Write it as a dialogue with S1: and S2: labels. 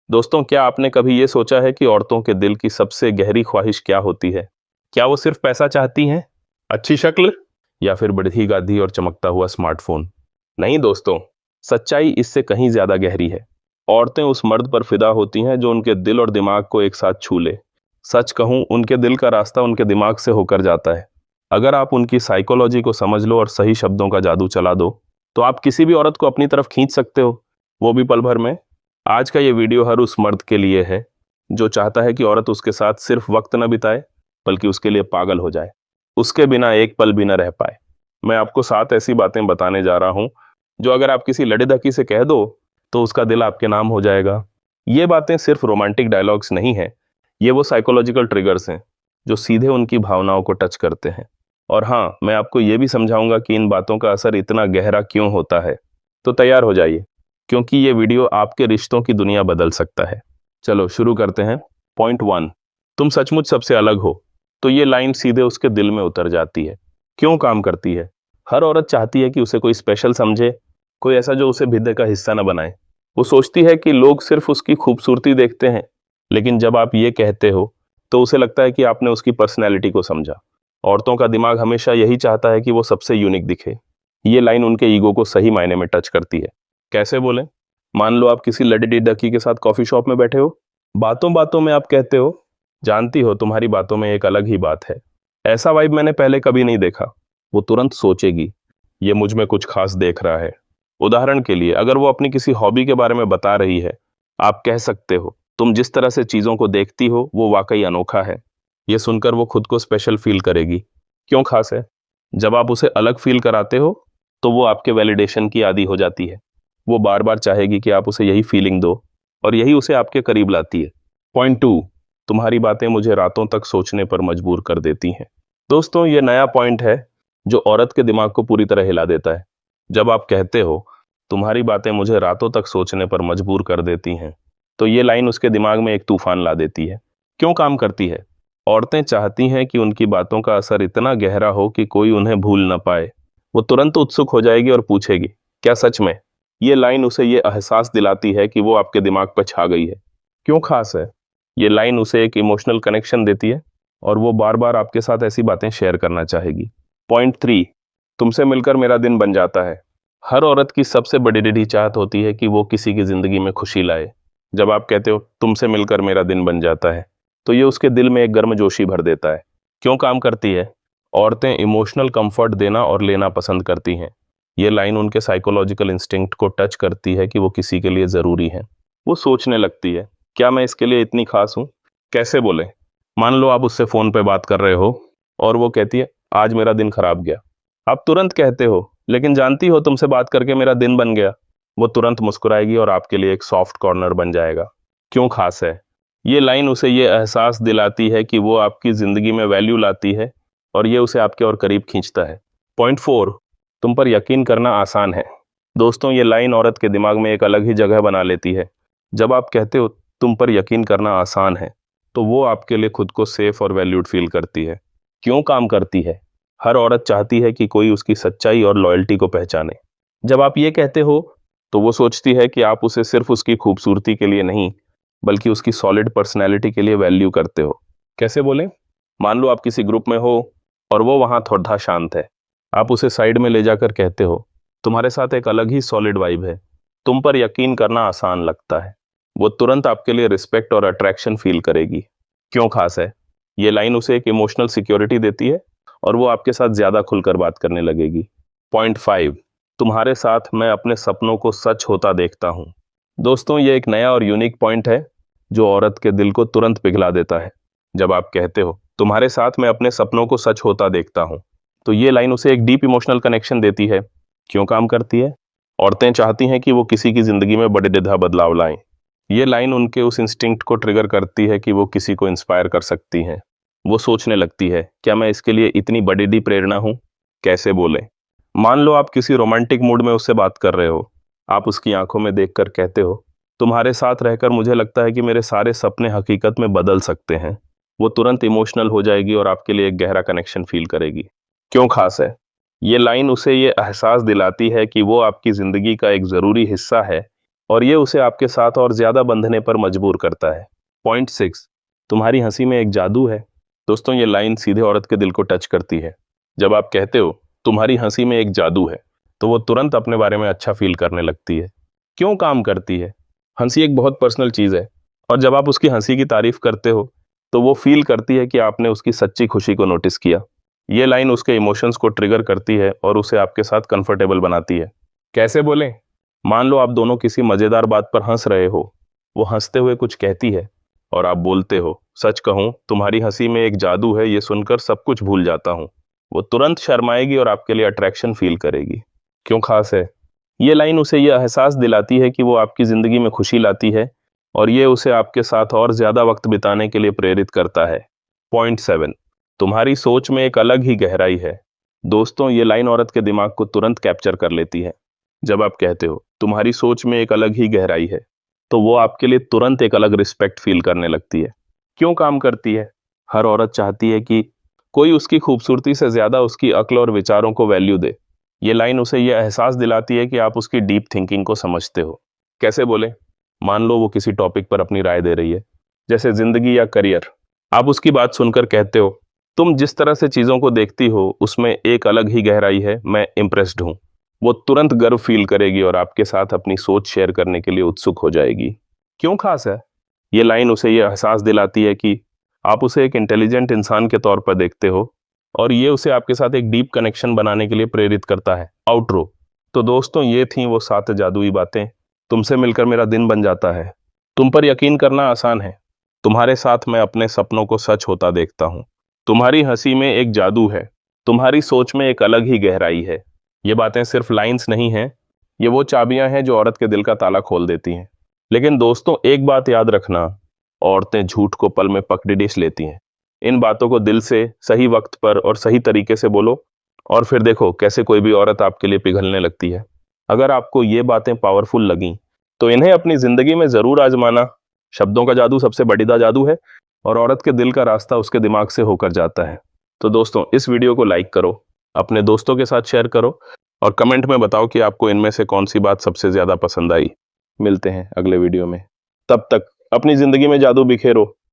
S1: दोस्तों, क्या आपने कभी ये सोचा है कि औरतों के दिल की सबसे गहरी ख्वाहिश क्या होती है? क्या वो सिर्फ पैसा चाहती हैं, अच्छी शक्ल, या फिर बढ़ी गादी और चमकता हुआ स्मार्टफोन? नहीं दोस्तों, सच्चाई इससे कहीं ज्यादा गहरी है। औरतें उस मर्द पर फिदा होती हैं जो उनके दिल और दिमाग को एक साथ छू ले। सच कहूं, उनके दिल का रास्ता उनके दिमाग से होकर जाता है। अगर आप उनकी साइकोलॉजी को समझ लो और सही शब्दों का जादू चला दो, तो आप किसी भी औरत को अपनी तरफ खींच सकते हो, वो भी पल भर में। आज का ये वीडियो हर उस मर्द के लिए है जो चाहता है कि औरत उसके साथ सिर्फ वक्त न बिताए, बल्कि उसके लिए पागल हो जाए, उसके बिना एक पल भी न रह पाए। मैं आपको 7 ऐसी बातें बताने जा रहा हूं जो अगर आप किसी लड़ीधकी से कह दो तो उसका दिल आपके नाम हो जाएगा। ये बातें सिर्फ रोमांटिक डायलॉग्स नहीं है, ये वो साइकोलॉजिकल ट्रिगर्स हैं जो सीधे उनकी भावनाओं को टच करते हैं। और हाँ, मैं आपको ये भी समझाऊंगा कि इन बातों का असर इतना गहरा क्यों होता है। तो तैयार हो जाइए, क्योंकि ये वीडियो आपके रिश्तों की दुनिया बदल सकता है। चलो शुरू करते हैं। पॉइंट 1, तुम सचमुच सबसे अलग हो। तो ये लाइन सीधे उसके दिल में उतर जाती है। क्यों काम करती है? हर औरत चाहती है कि उसे कोई स्पेशल समझे, कोई ऐसा जो उसे भिद्दे का हिस्सा न बनाए। वो सोचती है कि लोग सिर्फ उसकी खूबसूरती देखते हैं, लेकिन जब आप ये कहते हो तो उसे लगता है कि आपने उसकी पर्सनैलिटी को समझा। औरतों का दिमाग हमेशा यही चाहता है कि वो सबसे यूनिक दिखे। ये लाइन उनके ईगो को सही मायने में टच करती है। कैसे बोले? मान लो आप किसी लड़ी डकी के साथ कॉफी शॉप में बैठे हो। बातों बातों में आप कहते हो, जानती हो तुम्हारी बातों में एक अलग ही बात है, ऐसा वाइब मैंने पहले कभी नहीं देखा। वो तुरंत सोचेगी, ये मुझ में कुछ खास देख रहा है। उदाहरण के लिए, अगर वो अपनी किसी हॉबी के बारे में बता रही है, आप कह सकते हो, तुम जिस तरह से चीजों को देखती हो वो वाकई अनोखा है। ये सुनकर वो खुद को स्पेशल फील करेगी। क्यों खास है? जब आप उसे अलग फील कराते हो तो वो आपके वैलिडेशन की आदी हो जाती है। वो बार बार चाहेगी कि आप उसे यही फीलिंग दो, और यही उसे आपके करीब लाती है। पॉइंट 2, तुम्हारी बातें मुझे रातों तक सोचने पर मजबूर कर देती हैं। दोस्तों, ये नया पॉइंट है जो औरत के दिमाग को पूरी तरह हिला देता है। जब आप कहते हो, तुम्हारी बातें मुझे रातों तक सोचने पर मजबूर कर देती हैं, तो ये लाइन उसके दिमाग में एक तूफान ला देती है। क्यों काम करती है? औरतें चाहती हैं कि उनकी बातों का असर इतना गहरा हो कि कोई उन्हें भूल न पाए। वो तुरंत उत्सुक हो जाएगी और पूछेगी, क्या सच में? ये लाइन उसे ये एहसास दिलाती है कि वो आपके दिमाग पर छा गई है। क्यों खास है? ये लाइन उसे एक इमोशनल कनेक्शन देती है और वो बार बार आपके साथ ऐसी बातें शेयर करना चाहेगी। पॉइंट 3, तुमसे मिलकर मेरा दिन बन जाता है। हर औरत की सबसे बड़ी चाहत होती है कि वो किसी की जिंदगी में खुशी लाए। जब आप कहते हो, तुमसे मिलकर मेरा दिन बन जाता है, तो ये उसके दिल में एक गर्मजोशी भर देता है। क्यों काम करती है? औरतें इमोशनल कंफर्ट देना और लेना पसंद करती हैं। ये लाइन उनके साइकोलॉजिकल इंस्टिंक्ट को टच करती है कि वो किसी के लिए जरूरी है। वो सोचने लगती है, क्या मैं इसके लिए इतनी खास हूं? कैसे बोले? मान लो आप उससे फोन पे बात कर रहे हो और वो कहती है, आज मेरा दिन खराब गया। आप तुरंत कहते हो, लेकिन जानती हो तुमसे बात करके मेरा दिन बन गया। वो तुरंत मुस्कुराएगी और आपके लिए एक सॉफ्ट कॉर्नर बन जाएगा। क्यों खास है? ये लाइन उसे ये एहसास दिलाती है कि वो आपकी जिंदगी में वैल्यू लाती है, और ये उसे आपके और करीब खींचता है। पॉइंट 4, तुम पर यकीन करना आसान है। दोस्तों, ये लाइन औरत के दिमाग में एक अलग ही जगह बना लेती है। जब आप कहते हो, तुम पर यकीन करना आसान है, तो वो आपके लिए खुद को सेफ और वैल्यूड फील करती है। क्यों काम करती है? हर औरत चाहती है कि कोई उसकी सच्चाई और लॉयल्टी को पहचाने। जब आप ये कहते हो तो वो सोचती है कि आप उसे सिर्फ उसकी खूबसूरती के लिए नहीं, बल्कि उसकी सॉलिड पर्सनैलिटी के लिए वैल्यू करते हो। कैसे बोले? मान लो आप किसी ग्रुप में हो और वो वहां थोड़ा शांत है। आप उसे साइड में ले जाकर कहते हो, तुम्हारे साथ एक अलग ही सॉलिड वाइब है, तुम पर यकीन करना आसान लगता है। वो तुरंत आपके लिए रिस्पेक्ट और अट्रैक्शन फील करेगी। क्यों खास है? ये लाइन उसे एक इमोशनल सिक्योरिटी देती है और वो आपके साथ ज्यादा खुलकर बात करने लगेगी। पॉइंट 5, तुम्हारे साथ मैं अपने सपनों को सच होता देखता हूं। दोस्तों, ये एक नया और यूनिक पॉइंट है जो औरत के दिल को तुरंत पिघला देता है। जब आप कहते हो, तुम्हारे साथ मैं अपने सपनों को सच होता देखता हूं, तो ये लाइन उसे एक डीप इमोशनल कनेक्शन देती है। क्यों काम करती है? औरतें चाहती हैं कि वो किसी की जिंदगी में बड़े दिधा बदलाव लाएं। ये लाइन उनके उस इंस्टिंक्ट को ट्रिगर करती है कि वो किसी को इंस्पायर कर सकती हैं। वो सोचने लगती है, क्या मैं इसके लिए इतनी बड़ी प्रेरणा हूं? कैसे बोले? मान लो आप किसी रोमांटिक मूड में उससे बात कर रहे हो। आप उसकी आंखों में देखकर कहते हो, तुम्हारे साथ रहकर मुझे लगता है कि मेरे सारे सपने हकीकत में बदल सकते हैं। वो तुरंत इमोशनल हो जाएगी और आपके लिए एक गहरा कनेक्शन फील करेगी। क्यों खास है? ये लाइन उसे ये एहसास दिलाती है कि वो आपकी जिंदगी का एक जरूरी हिस्सा है, और ये उसे आपके साथ और ज्यादा बंधने पर मजबूर करता है। पॉइंट 6, तुम्हारी हंसी में एक जादू है। दोस्तों, ये लाइन सीधे औरत के दिल को टच करती है। जब आप कहते हो तुम्हारी हंसी में एक जादू है, तो वो तुरंत अपने बारे में अच्छा फील करने लगती है। क्यों काम करती है? हंसी एक बहुत पर्सनल चीज है, और जब आप उसकी हंसी की तारीफ करते हो तो वो फील करती है कि आपने उसकी सच्ची खुशी को नोटिस किया। ये लाइन उसके इमोशंस को ट्रिगर करती है और उसे आपके साथ कंफर्टेबल बनाती है। कैसे बोलें? मान लो आप दोनों किसी मजेदार बात पर हंस रहे हो, वो हंसते हुए कुछ कहती है और आप बोलते हो, सच कहूं तुम्हारी हंसी में एक जादू है, ये सुनकर सब कुछ भूल जाता हूं। वो तुरंत शर्माएगी और आपके लिए अट्रैक्शन फील करेगी। क्यों खास है? ये लाइन उसे यह एहसास दिलाती है कि वो आपकी जिंदगी में खुशी लाती है, और ये उसे आपके साथ और ज्यादा वक्त बिताने के लिए प्रेरित करता है। पॉइंट 7, तुम्हारी सोच में एक अलग ही गहराई है। दोस्तों, ये लाइन औरत के दिमाग को तुरंत कैप्चर कर लेती है। जब आप कहते हो तुम्हारी सोच में एक अलग ही गहराई है, तो वो आपके लिए तुरंत एक अलग रिस्पेक्ट फील करने लगती है। क्यों काम करती है? हर औरत चाहती है कि कोई उसकी खूबसूरती से ज्यादा उसकी अक्ल और विचारों को वैल्यू दे। ये लाइन उसे यह एहसास दिलाती है कि आप उसकी डीप थिंकिंग को समझते हो। कैसे बोले? मान लो वो किसी टॉपिक पर अपनी राय दे रही है, जैसे जिंदगी या करियर। आप उसकी बात सुनकर कहते हो, तुम जिस तरह से चीजों को देखती हो उसमें एक अलग ही गहराई है, मैं इम्प्रेस्ड हूं। वो तुरंत गर्व फील करेगी और आपके साथ अपनी सोच शेयर करने के लिए उत्सुक हो जाएगी। क्यों खास है? ये लाइन उसे यह एहसास दिलाती है कि आप उसे एक इंटेलिजेंट इंसान के तौर पर देखते हो, और ये उसे आपके साथ एक डीप कनेक्शन बनाने के लिए प्रेरित करता है। आउटरो। तो दोस्तों, ये थी वो 7 जादुई बातें। तुमसे मिलकर मेरा दिन बन जाता है। तुम पर यकीन करना आसान है। तुम्हारे साथ मैं अपने सपनों को सच होता देखता हूँ। तुम्हारी हंसी में एक जादू है। तुम्हारी सोच में एक अलग ही गहराई है। ये बातें सिर्फ लाइंस नहीं हैं, ये वो चाबियां हैं जो औरत के दिल का ताला खोल देती हैं। लेकिन दोस्तों, एक बात याद रखना, औरतें झूठ को पल में पकड़िडिस लेती हैं। इन बातों को दिल से सही वक्त पर और सही तरीके से बोलो, और फिर देखो कैसे कोई भी औरत आपके लिए पिघलने लगती है। अगर आपको ये बातें पावरफुल लगीं, तो इन्हें अपनी जिंदगी में जरूर आजमाना। शब्दों का जादू सबसे बड़ा जादू है, और औरत के दिल का रास्ता उसके दिमाग से होकर जाता है। तो दोस्तों, इस वीडियो को लाइक करो, अपने दोस्तों के साथ शेयर करो, और कमेंट में बताओ कि आपको इनमें से कौन सी बात सबसे ज्यादा पसंद आई। मिलते हैं अगले वीडियो में। तब तक अपनी जिंदगी में जादू बिखेरो।